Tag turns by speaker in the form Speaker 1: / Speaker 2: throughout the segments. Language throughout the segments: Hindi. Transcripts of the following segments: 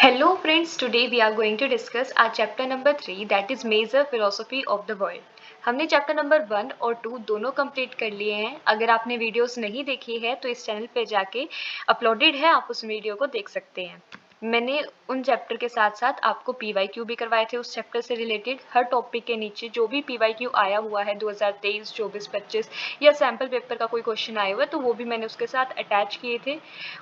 Speaker 1: Hello friends, today we are going to discuss our chapter number 3 that is Major Philosophy of the World। हमने चैप्टर नंबर 1 और 2 दोनों कंप्लीट कर लिए हैं। अगर आपने वीडियोस नहीं देखी है तो इस चैनल पे जाके अपलोडेड है, आप उस वीडियो को देख सकते हैं। मैंने उन चैप्टर के साथ साथ आपको PYQ भी करवाए थे उस चैप्टर से रिलेटेड। हर टॉपिक के नीचे जो भी PYQ आया हुआ है 2023, 24, 25 या सैम्पल पेपर का कोई क्वेश्चन आया हुआ है तो वो भी मैंने उसके साथ अटैच किए थे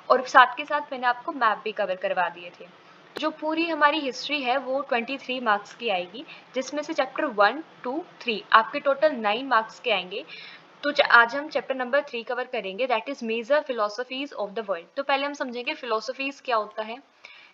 Speaker 1: और साथ के साथ मैंने आपको मैप भी कवर करवा दिए थे। जो पूरी हमारी हिस्ट्री है वो 23 मार्क्स की आएगी, जिसमें से चैप्टर 1, 2, 3 आपके टोटल 9 मार्क्स के आएंगे। तो आज हम चैप्टर नंबर 3 कवर करेंगे, that is major philosophies of the world. तो पहले हम समझेंगे फिलोसफीज क्या होता है।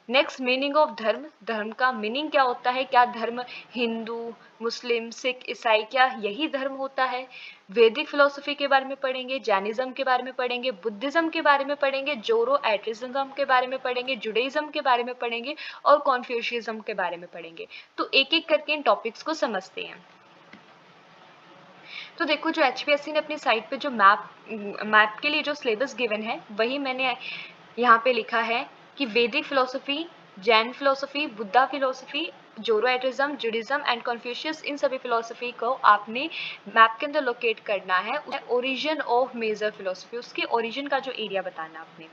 Speaker 1: नेक्स्ट मीनिंग ऑफ धर्म, धर्म का मीनिंग क्या होता है, क्या धर्म हिंदू, मुस्लिम, सिख, ईसाई क्या यही धर्म होता है। वैदिक फिलोसफी के बारे में पढ़ेंगे, जैनिज्म के बारे में पढ़ेंगे, बुद्धिज्म के बारे में पढ़ेंगे, जोरोएट्रिज्म के बारे में पढ़ेंगे, जुडाइज्म के बारे में पढ़ेंगे और कॉन्फ्यूशियज्म के बारे में पढ़ेंगे। तो एक एक करके इन टॉपिक्स को समझते हैं। तो देखो, जो HPSC ने अपनी साइट पे जो मैप के लिए जो सिलेबस गिवन है वही मैंने यहाँ पे लिखा है कि Vedic philosophy, Jain philosophy, Buddha philosophy, Zoroastrianism, Judaism and Confucius, इन सभी फिलोसफी को आपने मैप के अंदर लोकेट करना है। ओरिजिन ऑफ मेजर फिलोसफी, उसके ओरिजिन का जो एरिया बताना आपने।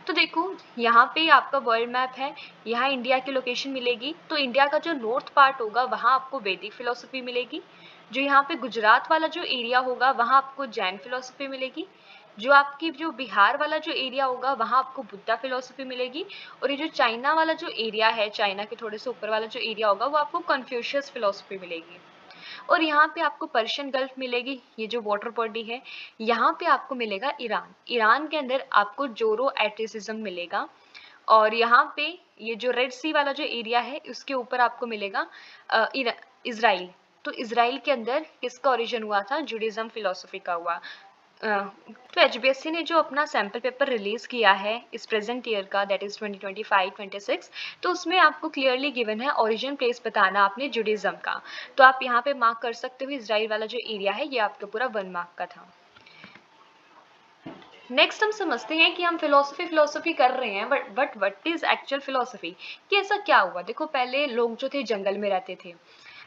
Speaker 1: तो देखो, यहाँ पे आपका वर्ल्ड मैप है, यहाँ इंडिया की लोकेशन मिलेगी। तो इंडिया का जो नॉर्थ पार्ट होगा वहाँ आपको वैदिक फिलोसफी मिलेगी। जो यहाँ पे गुजरात वाला जो एरिया होगा वहाँ आपको जैन फिलोसफी मिलेगी। जो आपकी जो बिहार वाला जो एरिया होगा वहाँ आपको बुद्धा फिलोसफी मिलेगी। और ये जो चाइना वाला जो एरिया है, चाइना के थोड़े से ऊपर वाला जो एरिया होगा वो आपको कन्फ्यूशियस फिलोसफी मिलेगी। और यहाँ पे आपको पर्शियन गल्फ मिलेगी, ये जो वाटर बॉडी है। यहाँ पे आपको मिलेगा ईरान, ईरान के अंदर आपको जोरोएट्रिसिज्म मिलेगा। और यहाँ पे ये जो रेड सी वाला जो एरिया है उसके ऊपर आपको मिलेगा इजराइल। तो इजराइल के अंदर किसका ओरिजिन हुआ था, जुडिज्म फिलोसफी का हुआ। तो HBSC ने जो अपना सैम्पल पेपर रिलीज किया है इस प्रेजेंट ईयर का, दैट इज 2025-26, तो उसमें आपको क्लियरली गिवन है ओरिजिन प्लेस बताना आपने जुडिज्म का। तो आप यहाँ पे मार्क कर सकते हो, इजराइल वाला जो एरिया है ये आपका पूरा 1 मार्क का था। नेक्स्ट हम समझते हैं कि हम फिलोसफी कर रहे हैं, but what is actual philosophy, कि ऐसा क्या हुआ। देखो, पहले लोग जो थे जंगल में रहते थे,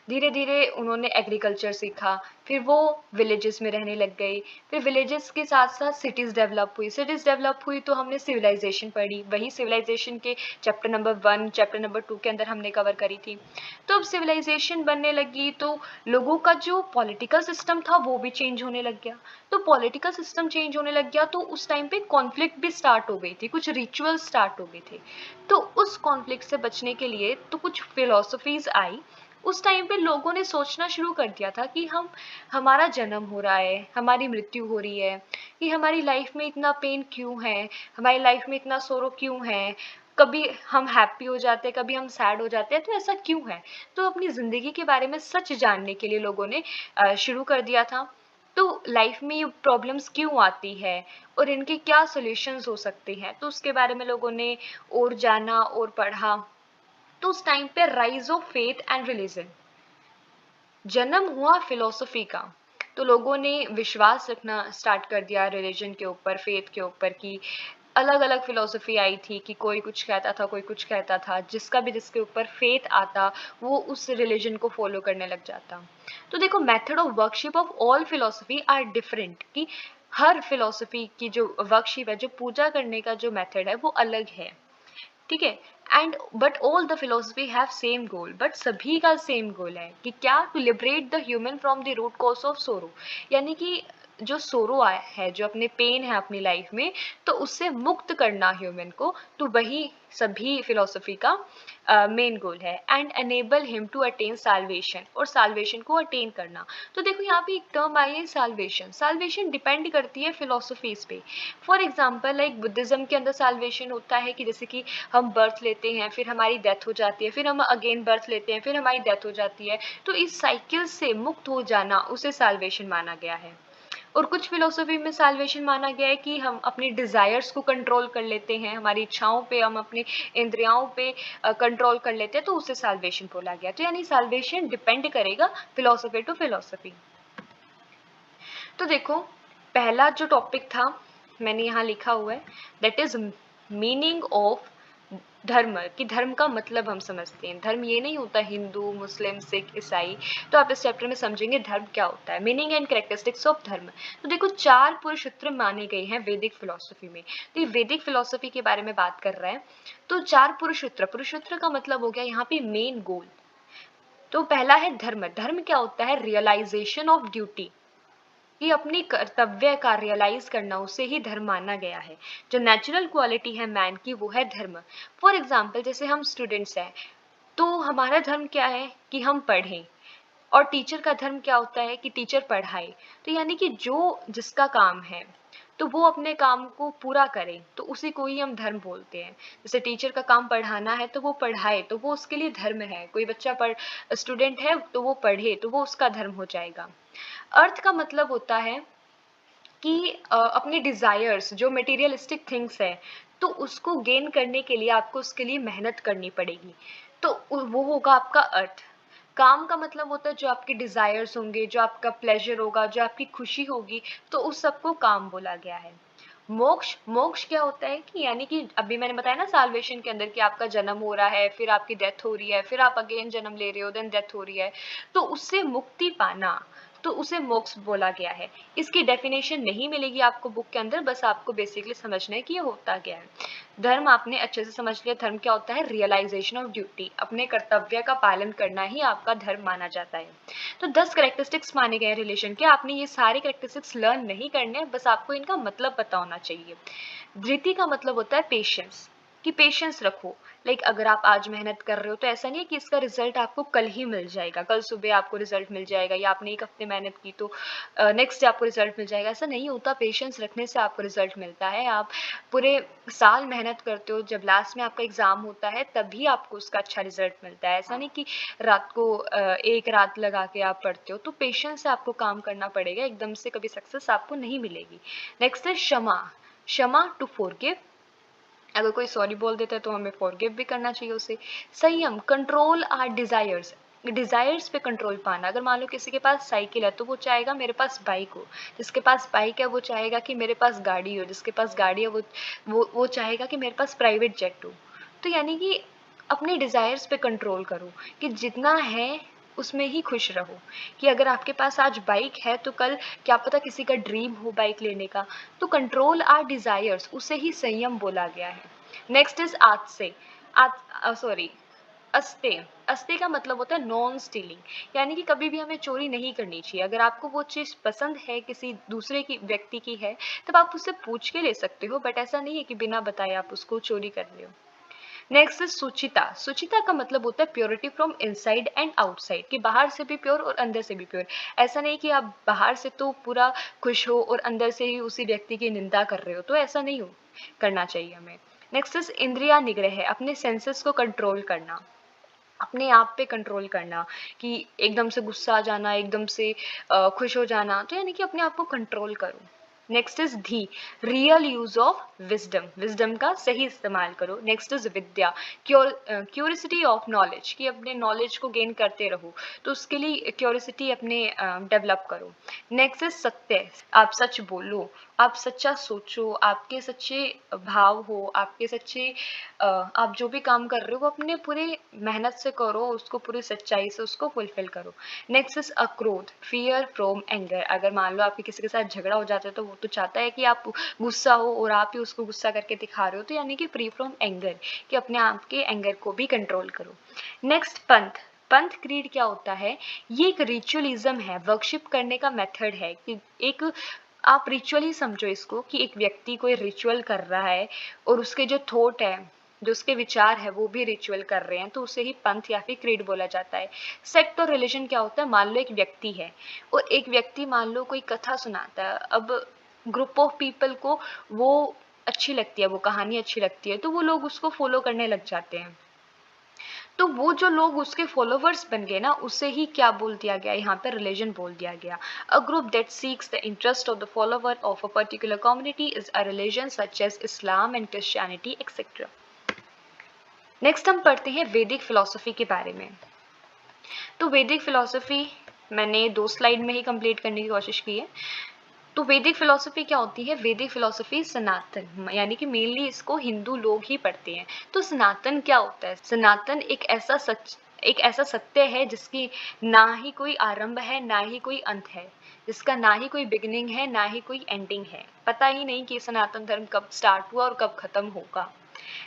Speaker 1: धीरे धीरे उन्होंने एग्रीकल्चर सीखा, फिर वो विलेजेस में रहने लग गए, फिर विलेजेस के साथ साथ सिटीज़ डेवलप हुई तो हमने सिविलाइजेशन पढ़ी। वही सिविलाइजेशन के चैप्टर नंबर 1, चैप्टर नंबर 2 के अंदर हमने कवर करी थी। तो अब सिविलाइजेशन बनने लगी तो लोगों का जो पॉलिटिकल सिस्टम था वो भी चेंज होने लग गया। तो पॉलिटिकल सिस्टम चेंज होने लग गया तो उस टाइम पे कॉन्फ्लिक्ट भी स्टार्ट हो गई थी, कुछ रिचुअल स्टार्ट हो गए थे। तो उस कॉन्फ्लिक्ट से बचने के लिए तो कुछ फिलोसफीज आई। उस टाइम पे लोगों ने सोचना शुरू कर दिया था कि हमारा जन्म हो रहा है, हमारी मृत्यु हो रही है, कि हमारी लाइफ में इतना पेन क्यों है, हमारी लाइफ में इतना सोरो क्यों है, कभी हम हैप्पी हो जाते हैं, कभी हम सैड हो जाते हैं, तो ऐसा क्यों है। तो अपनी ज़िंदगी के बारे में सच जानने के लिए लोगों ने शुरू कर दिया था। तो लाइफ में ये प्रॉब्लम्स क्यों आती है और इनके क्या सॉल्यूशंस हो सकते हैं, तो उसके बारे में लोगों ने और जाना और पढ़ा। तो उस टाइम पे rise of faith and religion, जन्म हुआ फिलोसफी का। तो लोगों ने विश्वास रखना स्टार्ट कर दिया रिलीजन के ऊपर, फेथ के ऊपर, की अलग अलग फिलोसफी आई थी कि कोई कुछ कहता था, कोई कुछ कहता था, जिसका भी जिसके ऊपर फेथ आता वो उस रिलीजन को फॉलो करने लग जाता। तो देखो, method of worship of all philosophy are different, कि हर फिलोसफी की जो वर्कशिप है, जो पूजा करने का जो मेथड है वो अलग है, ठीक है। And but all the philosophy have same goal, but सभी का सेम गोल है कि क्या, to liberate the human from the root cause of sorrow, यानी कि जो सोरो है, जो अपने पेन है अपनी लाइफ में, तो उससे मुक्त करना ह्यूमन को। तो वही सभी फिलोसफी का मेन गोल है। And enable him to attain salvation, और साल्वेशन को अटेन करना। तो देखो, यहाँ पे एक टर्म आई है साल्वेशन। साल्वेशन डिपेंड करती है फिलोसफीज पे। फॉर एग्जाम्पल, लाइक बुद्धिज्म के अंदर साल्वेशन होता है कि जैसे कि हम बर्थ लेते हैं, फिर हमारी डेथ हो जाती है, फिर हम अगेन बर्थ लेते हैं, फिर हमारी डेथ हो जाती है। तो इस साइकिल से मुक्त हो जाना उसे साल्वेशन माना गया है। और कुछ फिलोसफी में साल्वेशन माना गया है कि हम अपनी डिज़ायर्स को कंट्रोल कर लेते हैं, हमारी इच्छाओं पे, हम अपनी इंद्रियों पे कंट्रोल कर लेते हैं, तो उसे साल्वेशन बोला गया। तो यानी साल्वेशन डिपेंड करेगा फिलोसफी टू फिलोसफी। तो देखो, पहला जो टॉपिक था मैंने यहाँ लिखा हुआ है, दैट इज मीनिंग ऑफ धर्म, कि धर्म का मतलब हम समझते हैं। धर्म ये नहीं होता हिंदू, मुस्लिम, सिख, ईसाई। तो आप इस चैप्टर में समझेंगे धर्म क्या होता है, मीनिंग एंड कैरेक्टरिस्टिक्स ऑफ धर्म। तो देखो 4 पुरुष सूत्र माने गए हैं वैदिक फिलॉसफी में। तो ये वैदिक फिलॉसफी के बारे में बात कर रहा है। तो 4 पुरुष सूत्र का मतलब हो गया यहाँ पे मेन गोल। तो पहला है धर्म। धर्म क्या होता है? रियलाइजेशन ऑफ ड्यूटी, कि अपनी कर्तव्य का रियलाइज करना, उसे ही धर्म माना गया है। जो नेचुरल क्वालिटी है मैन की, वो है धर्म। फॉर एग्जाम्पल जैसे हम स्टूडेंट्स हैं, तो हमारा धर्म क्या है कि हम पढ़ें, और टीचर का धर्म क्या होता है कि टीचर पढ़ाए। तो यानी कि जो जिसका काम है तो वो अपने काम को पूरा करे, तो उसी को ही हम धर्म बोलते हैं। जैसे टीचर का काम पढ़ाना है तो वो पढ़ाए, तो वो उसके लिए धर्म है। कोई बच्चा स्टूडेंट है तो वो पढ़े, तो वो उसका धर्म हो जाएगा। अर्थ का मतलब होता है कि अपने डिज़ायर्स, जो मटेरियलिस्टिक थिंग्स है, तो उसको गेन करने के लिए आपको उसके लिए मेहनत करनी पड़ेगी। तो वो होगा आपका अर्थ। काम का मतलब होता है जो आपके डिज़ायर्स होंगे, जो आपका प्लेजर होगा, जो आपकी खुशी होगी, तो उस सबको काम बोला गया है। मोक्ष, मोक्ष क्या होता है कि यानी कि अभी मैंने बताया ना साल्वेशन के अंदर कि आपका जन्म हो रहा है, फिर आपकी डेथ हो रही है, फिर आप अगेन जन्म ले रहे हो, देन डेथ हो रही है, तो उससे मुक्ति पाना, तो उसे मोक्ष बोला गया है। इसकी डेफिनेशन नहीं मिलेगी आपको बुक के अंदर, बस आपको बेसिकली समझना है कि ये होता क्या है। धर्म आपने अच्छे से समझ लिया। धर्म क्या होता है? रियलाइजेशन ऑफ ड्यूटी, अपने कर्तव्य का पालन करना ही आपका धर्म माना जाता है। तो 10 कैरेक्टरिस्टिक्स माने गए रिलेशन के। आपने ये सारे कैरेक्टरिस्टिक्स लर्न नहीं करने, बस आपको इनका मतलब पता होना चाहिए। धृति का मतलब होता है पेशेंस, कि पेशेंस रखो। लाइक अगर आप आज मेहनत कर रहे हो तो ऐसा नहीं है कि इसका रिजल्ट आपको कल ही मिल जाएगा, कल सुबह आपको रिजल्ट मिल जाएगा, या आपने 1 हफ्ते मेहनत की तो नेक्स्ट डे आपको रिजल्ट मिल जाएगा। ऐसा नहीं होता। पेशेंस रखने से आपको रिजल्ट मिलता है। आप पूरे साल मेहनत करते हो, जब लास्ट में आपका एग्जाम होता है तभी आपको उसका अच्छा रिजल्ट मिलता है। ऐसा नहीं कि रात को एक रात लगा के आप पढ़ते हो। तो पेशेंस से आपको काम करना पड़ेगा, एकदम से कभी सक्सेस आपको नहीं मिलेगी। नेक्स्ट है क्षमा। क्षमा, टू फॉरगिव। अगर कोई सॉरी बोल देता है तो हमें फॉरगिव भी करना चाहिए उसे। संयम, कंट्रोल आर डिजायर्स। डिजायर्स पे कंट्रोल पाना। अगर मान लो किसी के पास साइकिल है तो वो चाहेगा मेरे पास बाइक हो। जिसके पास बाइक है वो चाहेगा कि मेरे पास गाड़ी हो। जिसके पास गाड़ी है वो चाहेगा कि मेरे पास प्राइवेट जेट हो। तो यानी कि अपने डिजायर्स पे कंट्रोल करो, कि जितना है उसमें ही खुश रहो। कि अगर आपके पास आज बाइक है तो कल क्या पता किसी का ड्रीम हो बाइक लेने का। तो कंट्रोल आर डिजायर्स, उसे ही संयम बोला गया है। Next is आत्से। सॉरी, अस्ते। अस्ते का मतलब होता है नॉन स्टीलिंग, यानी कि कभी भी हमें चोरी नहीं करनी चाहिए। अगर आपको वो चीज़ पसंद है, किसी दूसरे की व्यक्ति की है, तब आप उससे पूछ के ले सकते हो, बट ऐसा नहीं है कि बिना बताए आप उसको चोरी कर रहे हो। नेक्स्ट इज सुचिता। सुचिता का मतलब होता है purity from inside and outside, कि बाहर से भी प्योर और अंदर से भी प्योर। ऐसा नहीं कि आप बाहर से तो पूरा खुश हो और अंदर से ही उसी व्यक्ति की निंदा कर रहे हो, तो ऐसा नहीं हो करना चाहिए हमें। नेक्स्ट इज इंद्रिया निग्रह है, अपने सेंसेस को कंट्रोल करना, अपने आप पे कंट्रोल करना, कि एकदम से गुस्सा आ जाना, एकदम से खुश हो जाना, तो यानी कि अपने आप को कंट्रोल करो। नेक्स्ट इज धी, real use of wisdom, wisdom का सही इस्तेमाल करो। Next is Vidya, curiosity of knowledge, कि अपने नॉलेज को गेन करते रहो, तो उसके लिए क्यूरियोसिटी अपने डेवलप करो। नेक्स्ट इज सत्य, आप सच बोलो, आप सच्चा सोचो, आपके सच्चे भाव हो, आपके सच्चे आप जो भी काम कर रहे हो वो अपने पूरे मेहनत से करो, उसको पूरी सच्चाई से उसको फुलफिल करो। नेक्स्ट इज अक्रोध, फियर फ्रॉम एंगर। अगर मान लो आपके किसी के साथ झगड़ा हो जाता है तो वो तो चाहता है कि आप गुस्सा हो और आप ही उसको गुस्सा करके दिखा रहे हो, तो यानी कि फ्री फ्रॉम एंगर, कि अपने आप के एंगर को भी कंट्रोल करो। नेक्स्ट पंथ। पंथ क्रीड क्या होता है? ये एक रिचुअलिज्म है, वर्कशिप करने का मेथड है, कि एक आप रिचुअल ही समझो इसको, कि एक व्यक्ति कोई रिचुअल कर रहा है और उसके जो थॉट है, जो उसके विचार है, वो भी रिचुअल कर रहे हैं, तो उसे ही पंथ या फिर क्रीड बोला जाता है। सेक्ट और रिलीजन क्या होता है? मान लो एक व्यक्ति है और एक व्यक्ति मान लो कोई कथा सुनाता है। अब ग्रुप ऑफ पीपल को वो अच्छी लगती है, वो कहानी अच्छी लगती है, तो वो लोग उसको फॉलो करने लग जाते हैं। तो वो जो लोग उसके फॉलोवर्स बन गए ना, उसे ही क्या बोल दिया गया यहाँ पे? रिलीजन बोल दिया गया। A group that seeks the interest of the follower of a particular community is a religion such as Islam and Christianity etcetera. Next हम पढ़ते हैं वैदिक फिलॉसफी के बारे में। तो वैदिक फिलॉसफी मैंने 2 स्लाइड में ही कंप्लीट करने की कोशिश की है। तो वैदिक फिलॉसफी क्या होती है? वैदिक फिलॉसफी सनातन, यानी कि मेनली इसको हिंदू लोग ही पढ़ते हैं। तो सनातन क्या होता है? सनातन एक ऐसा सत्य है जिसकी ना ही कोई आरंभ है, ना ही कोई अंत है, जिसका ना ही कोई बिगिनिंग है, ना ही कोई एंडिंग है। पता ही नहीं कि सनातन धर्म कब स्टार्ट हुआ और कब खत्म होगा।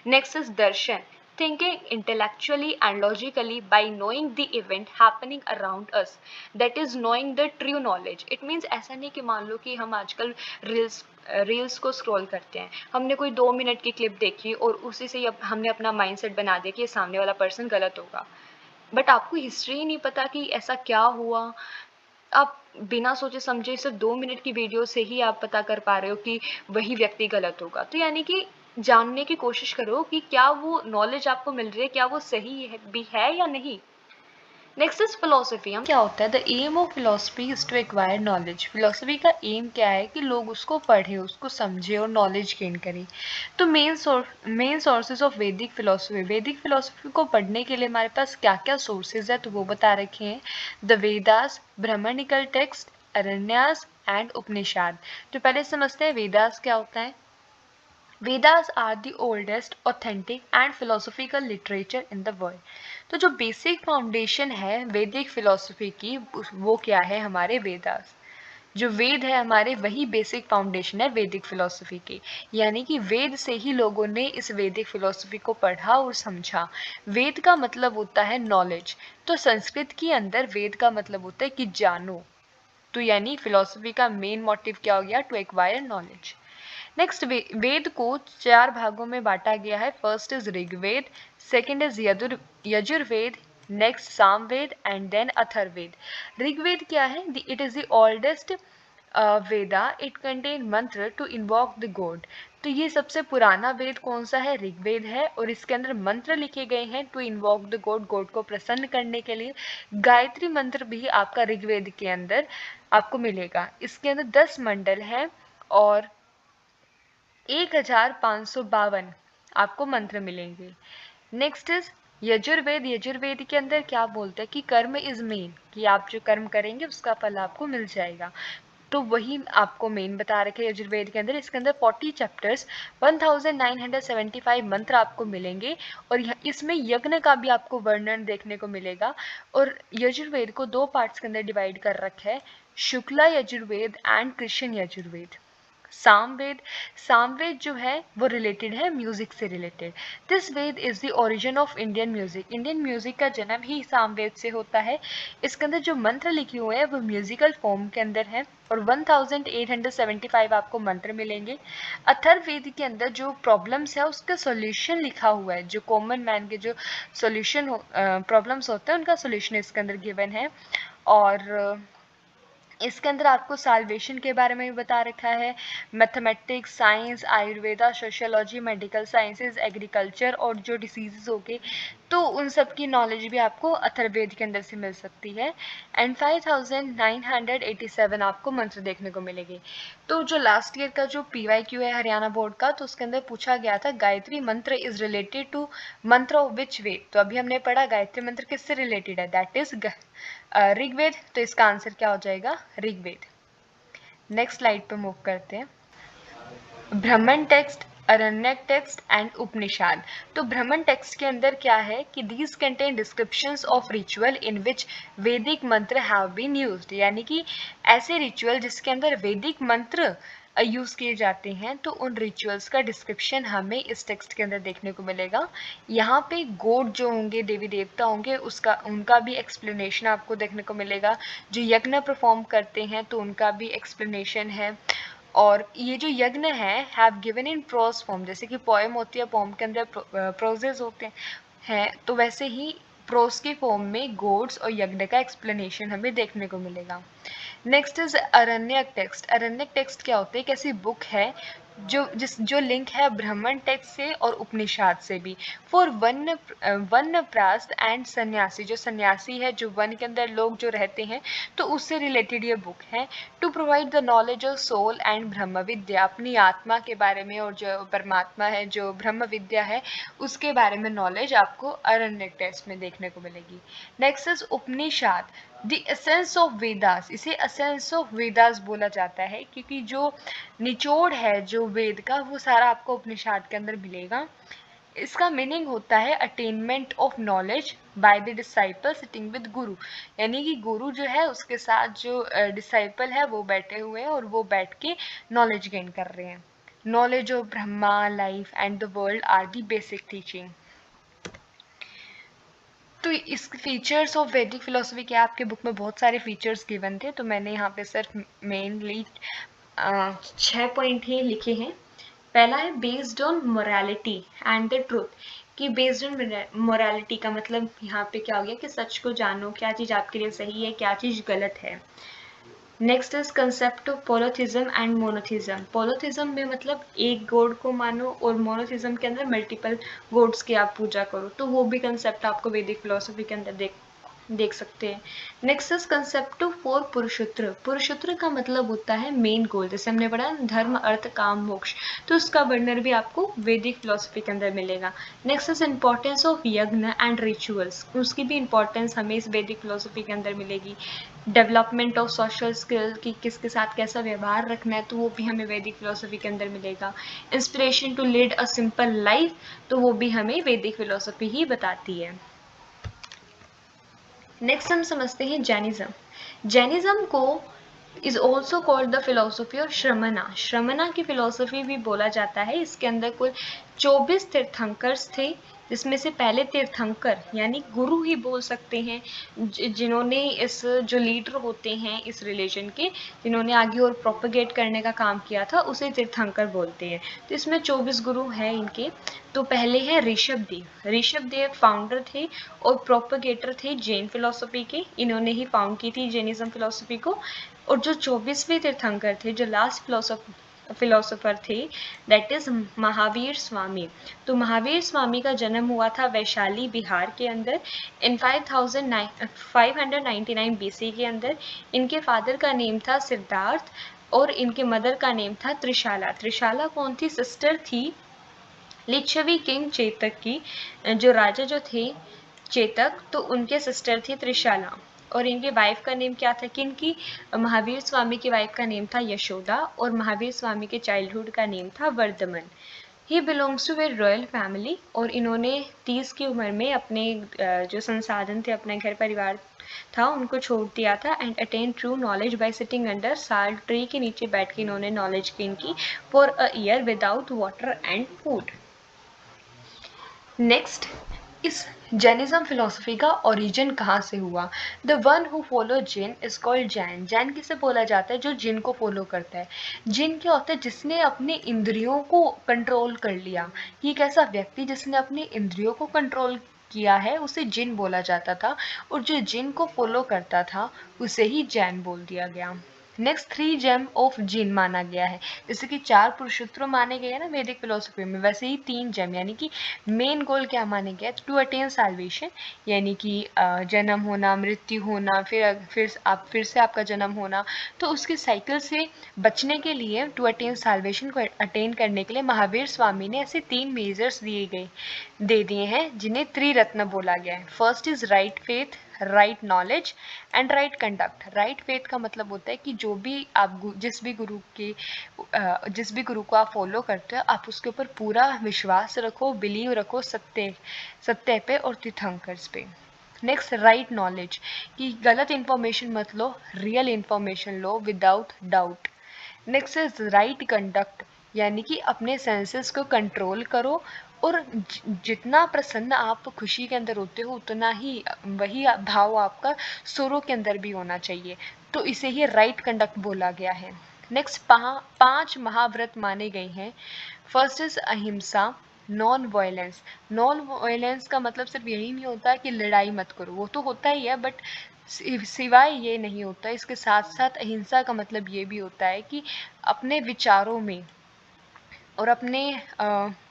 Speaker 1: Next is darshan, thinking intellectually and logically by knowing the event happening around us. That is knowing the true knowledge. It means ऐसा नहीं कि मान लो कि हम आजकल रील्स को स्क्रॉल करते हैं, हमने कोई 2 मिनट की क्लिप देखी और उसी से ही हमने अपना माइंडसेट बना दिया कि ये सामने वाला पर्सन गलत होगा, बट आपको हिस्ट्री ही नहीं पता कि ऐसा क्या हुआ। आप बिना सोचे समझे सिर्फ 2 मिनट की वीडियो से ही आप पता कर पा रहे हो कि वही व्यक्ति गलत होगा। तो यानी कि जानने की कोशिश करो कि क्या वो नॉलेज आपको मिल रही है, क्या वो सही है भी है या नहीं। Next is philosophy. हम क्या होता है? The aim of philosophy is to acquire knowledge. Philosophy का एम क्या है? कि लोग उसको पढ़े, उसको समझे और नॉलेज गेन करें। तो मेन सोर्सेज ऑफ वैदिक फिलोसफी को पढ़ने के लिए हमारे पास क्या क्या सोर्सेज है, तो वो बता रखे हैं। The Vedas, Brahmanical text, Aranyakas and Upanishad. तो पहले समझते हैं वेदास क्या होता है। Vedas are the oldest, authentic and philosophical literature in the world. तो जो बेसिक फाउंडेशन है वैदिक फिलोसफी की वो क्या है? हमारे वेदास। जो वेद है हमारे, वही बेसिक फाउंडेशन है वैदिक फिलोसफी की। यानी कि वेद से ही लोगों ने इस वैदिक फिलोसफी को पढ़ा और समझा। वेद का मतलब होता है नॉलेज। तो संस्कृत के अंदर वेद का मतलब होता है कि जानो। तो यानी फिलोसफी का मेन मोटिव क्या हो गया? To acquire knowledge. Next, Veda को 4 भागों में बांटा गया है। First is Rigveda, second is Yajurveda, next Samaveda and then Atharvaveda. Rigveda क्या है? It is the oldest Veda. It contain mantra to invoke the god. तो ये सबसे पुराना वेद कौन सा है? ऋग्वेद है, और इसके अंदर मंत्र लिखे गए हैं to invoke the God, God को प्रसन्न करने के लिए। गायत्री मंत्र भी आपका ऋग्वेद के अंदर आपको मिलेगा। इसके अंदर 10 मंडल हैं और 1552 आपको मंत्र मिलेंगे। Next is Yajurveda. यजुर्वेद के अंदर क्या बोलते हैं? कि कर्म इज मेन, कि आप जो कर्म करेंगे उसका फल आपको मिल जाएगा। तो वही आपको मेन बता रखे यजुर्वेद के अंदर। इसके अंदर 40 चैप्टर्स, 1975 मंत्र आपको मिलेंगे, और इसमें यज्ञ का भी आपको वर्णन देखने को मिलेगा। और यजुर्वेद को 2 पार्ट्स के अंदर डिवाइड कर रखा है, शुक्ला यजुर्वेद एंड कृष्ण यजुर्वेद। सामवेद जो है वो रिलेटेड है म्यूजिक से related. This Veda is the origin of Indian music. Indian music का जन्म ही सामवेद से होता है। इसके अंदर जो मंत्र लिखे हुए हैं वो म्यूजिकल फॉर्म के अंदर है, और 1875 आपको मंत्र मिलेंगे। अथर्ववेद के अंदर जो प्रॉब्लम्स है उसका सॉल्यूशन लिखा हुआ है, जो कॉमन मैन के जो सॉल्यूशन प्रॉब्लम्स होते हैं उनका सॉल्यूशन इसके अंदर गिवन है। और इसके अंदर आपको साल्वेशन के बारे में भी बता रखा है, mathematics, science, Ayurveda, sociology, medical sciences, agriculture और जो डिसीजेज हो गए, तो उन सब की नॉलेज भी आपको अथर्ववेद के अंदर से मिल सकती है। एंड 5987 आपको मंत्र देखने को मिलेगी। तो जो लास्ट ईयर का जो PYQ है हरियाणा बोर्ड का, तो उसके अंदर पूछा गया था Gayatri Mantra is related to mantra of which Veda. तो अभी हमने पढ़ा गायत्री मंत्र किससे रिलेटेड है? That is Rigveda. तो इसका आंसर क्या हो जाएगा? ऋग्वेद। नेक्स्ट स्लाइड पे मूव करते हैं। Brahmana text, Aranyaka text and Upanishad. तो ब्राह्मण टेक्स्ट के अंदर क्या है कि these contain descriptions of ritual in which Vedic mantra have been used. यानी कि ऐसे रिचुअल जिसके अंदर वैदिक मंत्र यूज़ किए जाते हैं, तो उन रिचुअल्स का डिस्क्रिप्शन हमें इस टेक्स्ट के अंदर देखने को मिलेगा। यहाँ पे गॉड जो होंगे, देवी देवता होंगे, उनका भी एक्सप्लेनेशन आपको देखने को मिलेगा। जो यज्ञ परफॉर्म करते हैं तो उनका भी एक्सप्लेनेशन है। और ये जो यज्ञ है have given in prose form, जैसे कि पोएम होती है, पोएम के अंदर प्रोजेज होते हैं, तो वैसे ही प्रोज के फॉर्म में गॉड्स और यज्ञ का एक्सप्लेनेशन हमें देखने को मिलेगा। Next is Aranyak text. Aranyaka text क्या होते हैं? एक ऐसी बुक है जो लिंक है ब्राह्मण टेक्स्ट से और उपनिषद से भी। फॉर वनप्रस्थ एंड सन्यासी, जो सन्यासी है, जो वन के अंदर लोग जो रहते हैं, तो उससे रिलेटेड ये बुक है। To provide the knowledge of soul and Brahma Vidya, अपनी आत्मा के बारे में और जो परमात्मा है, जो ब्रह्म विद्या है, उसके बारे में नॉलेज आपको अरण्यक टेक्स्ट में देखने को मिलेगी। Next is Upanishad, the essence of Vedas. इसे एसेंस ऑफ वेदास बोला जाता है क्योंकि जो निचोड़ है जो वेद का, वो सारा आपको उपनिषद के अंदर मिलेगा। इसका मीनिंग होता है attainment of knowledge by the disciple sitting with गुरु, यानी कि गुरु जो है उसके साथ जो डिसाइपल है वो बैठे हुए हैं और वो बैठ के नॉलेज गेन कर रहे हैं। Knowledge of Brahma, life and the world are the basic teaching. तो इस फीचर्स ऑफ वैदिक फिलोसफी के आपके बुक में बहुत सारे फीचर्स गिवन थे, तो मैंने यहाँ पे सिर्फ मेनली 6 पॉइंट ही लिखे हैं। पहला है based on morality and the truth, कि बेस्ड ऑन मोरालिटी का मतलब यहाँ पे क्या हो गया कि सच को जानो, क्या चीज़ आपके लिए सही है, क्या चीज़ गलत है। Next is concept of polytheism and monotheism. Polytheism में मतलब एक गॉड को मानो, और मोनोथिज्म के अंदर मल्टीपल गॉड्स की आप पूजा करो, तो वो भी कंसेप्ट आपको वैदिक फिलोसफी के अंदर देख सकते हैं। Next is concept of four पुरुषोत्तर। पुरुषोत्तर का मतलब होता है मेन गोल, जैसे हमने पढ़ा धर्म अर्थ काम मोक्ष, तो उसका वर्णन भी आपको वैदिक फिलोसफी के अंदर मिलेगा। नेक्स्ट इज इंपॉर्टेंस ऑफ यज्ञ एंड रिचुअल्स, उसकी भी इंपॉर्टेंस हमें इस वैदिक फिलोसफी के अंदर मिलेगी। डेवलपमेंट ऑफ सोशल स्किल, कि किसके साथ कैसा व्यवहार रखना है, तो वो भी हमें वैदिक फिलोसफी के अंदर मिलेगा। Inspiration to lead a simple life, तो वो भी हमें वैदिक फिलोसफी ही बताती है। नेक्स्ट हम समझते हैं जैनिज्म। जैनिज्म को is also called the philosophy of Shramana. Shramana की फिलोसफी भी बोला जाता है। इसके अंदर कुल 24 तीर्थंकर्स थे, जिसमें से पहले तीर्थंकर यानी गुरु ही बोल सकते हैं, जिन्होंने इस जो लीडर होते हैं इस रिलीजन के, जिन्होंने आगे और प्रोपगेट करने का काम किया था, उसे तीर्थंकर बोलते हैं। तो इसमें 24 गुरु हैं इनके। तो पहले है ऋषभ देव। ऋषभ देव फाउंडर थे और प्रोपगेटर थे जैन फिलोसफी के, इन्होंने ही फाउंड की थी जैनिज्म फिलोसफी को। और जो 24वें तीर्थंकर थे, जो लास्ट फिलोसोफर थे, दैट इज महावीर स्वामी। तो महावीर स्वामी का जन्म हुआ था वैशाली बिहार के अंदर इन 599 बीसी के अंदर। इनके फादर का नेम था सिद्धार्थ और इनके मदर का नेम था त्रिशाला। त्रिशाला कौन थी? सिस्टर थी लिच्छवी किंग चेतक की। जो राजा जो थे चेतक, तो उनके सिस्टर थी त्रिशाला। और इनके वाइफ का नेम क्या था? किनकी? महावीर स्वामी की वाइफ का नेम था यशोदा और महावीर स्वामी के चाइल्डहुड का नेम था Vardhaman. He belongs to a royal family और इन्होंने 30 की उम्र में अपने जो संसाधन थे, अपना घर परिवार था, उनको छोड़ दिया था। And attain true knowledge by sitting under साल ट्री के नीचे बैठ के इन्होंने नॉलेज गेन की for a year without water and food. Next, इस जैनिज्म फिलोसफी का ओरिजिन कहाँ से हुआ? The one who follow Jain is called Jain. Jain किसे बोला जाता है? जो जिन को फॉलो करता है। जिन क्या होता है? जिसने अपने इंद्रियों को कंट्रोल कर लिया। ये एक ऐसा व्यक्ति जिसने अपने इंद्रियों को कंट्रोल किया है, उसे जिन बोला जाता था। और जो जिन को फॉलो करता था उसे ही जैन बोल दिया गया। नेक्स्ट, 3 जेम ऑफ जिन माना गया है। जैसे कि 4 पुरुषोत्तर माने गए हैं ना वैदिक फिलोसफी में, वैसे ही 3 जेम, यानी कि मेन गोल क्या माने गया? टू अटेन साल्वेशन, यानी कि जन्म होना, मृत्यु होना, फिर से आपका जन्म होना। तो उसके साइकिल से बचने के लिए, टू अटेन साल्वेशन को अटेन करने के लिए महावीर स्वामी ने ऐसे 3 मेजर्स दे दिए हैं, जिन्हें त्रिरत्न बोला गया है। First is right faith, right knowledge and right conduct. Right faith का मतलब होता है कि जो भी आप जिस भी गुरु को आप फॉलो करते हो, आप उसके ऊपर पूरा विश्वास रखो, बिलीव रखो सत्य पे और तीर्थंकर्स पे। नेक्स्ट, राइट नॉलेज, कि गलत इंफॉर्मेशन मत लो, रियल इंफॉर्मेशन लो without doubt. Next is right conduct, यानी कि अपने सेंसेस को कंट्रोल करो और जितना प्रसन्न आप खुशी के अंदर होते हो, उतना ही वही भाव आपका सुरों के अंदर भी होना चाहिए। तो इसे ही राइट कंडक्ट बोला गया है। नेक्स्ट, 5 महाव्रत माने गए हैं। फर्स्ट इज अहिंसा, नॉन वायलेंस। नॉन वायलेंस का मतलब सिर्फ यही नहीं होता कि लड़ाई मत करो, वो तो होता ही है, बट सिवाय ये नहीं होता। इसके साथ साथ अहिंसा का मतलब ये भी होता है कि अपने विचारों में और अपने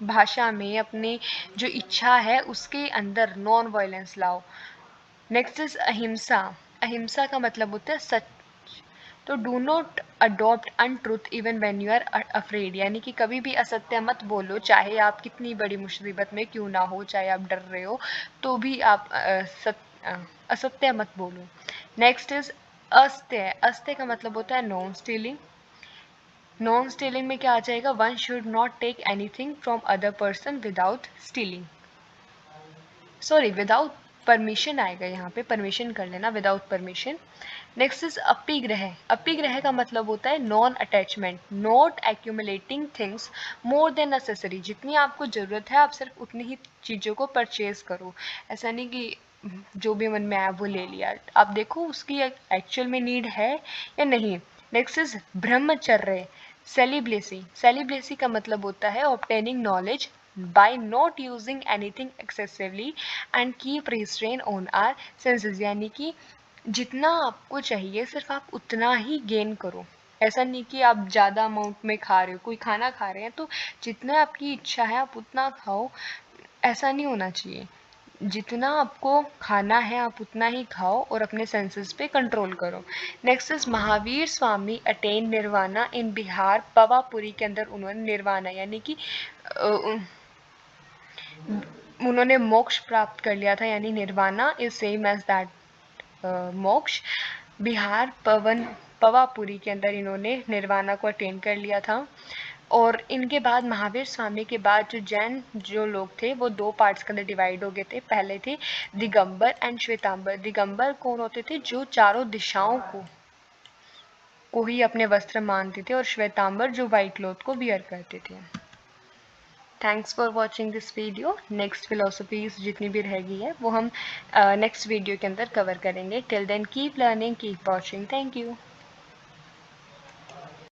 Speaker 1: भाषा में अपने जो इच्छा है उसके अंदर नॉन वायलेंस लाओ। Next is ahimsa. अहिंसा का मतलब होता है सच। तो do not adopt untruth even when you are afraid, यानी कि कभी भी असत्य मत बोलो, चाहे आप कितनी बड़ी मुसीबत में क्यों ना हो, चाहे आप डर रहे हो तो भी आप असत्य मत बोलो। Next is अस्त्य। अस्त्य का मतलब होता है नॉन स्टीलिंग। नॉन स्टीलिंग में क्या आ जाएगा, one should not take anything from other person without stealing, sorry without permission आएगा यहाँ पे, परमिशन कर लेना, विदाउट परमिशन। नेक्स्ट इज अपिग्रह। अपिग्रह का मतलब होता है non attachment, not accumulating things more than necessary. जितनी आपको ज़रूरत है आप सिर्फ उतनी ही चीज़ों को परचेज करो, ऐसा नहीं कि जो भी मन में आया वो ले लिया। आप देखो उसकी एक्चुअल में नीड है या नहीं। नेक्स्ट इज ब्रह्मचर्य। सेलिब्लेसी। सेलिब्लेसी का मतलब होता है obtaining knowledge by not using anything excessively and keep restraint on our senses, यानी कि जितना आपको चाहिए सिर्फ आप उतना ही गेन करो। ऐसा नहीं कि आप ज़्यादा अमाउंट में खा रहे हो, कोई खाना खा रहे हैं तो जितना आपकी इच्छा है आप उतना खाओ, ऐसा नहीं होना चाहिए। जितना आपको खाना है आप उतना ही खाओ और अपने सेंसेस पे कंट्रोल करो। Next is Mahavir Swami attain nirvana in Bihar Pawapuri के अंदर उन्होंने निर्वाणा यानी कि उन्होंने मोक्ष प्राप्त कर लिया था, यानी nirvana is same as that मोक्ष। बिहार पवापुरी के अंदर इन्होंने निर्वाणा को अटेन कर लिया था। और इनके बाद महावीर स्वामी के बाद जो जैन जो लोग थे वो दो पार्ट्स के अंदर डिवाइड हो गए थे। पहले थे दिगंबर एंड श्वेतांबर। दिगंबर कौन होते थे, जो चारों दिशाओं को ही अपने वस्त्र मानते थे, और श्वेतांबर जो वाइट क्लॉथ को वियर करते थे। Thanks for watching this video. Next philosophies जितनी भी रहेगी है वो हम नेक्स्ट वीडियो के अंदर कवर करेंगे। Till then keep learning, keep watching. Thank you.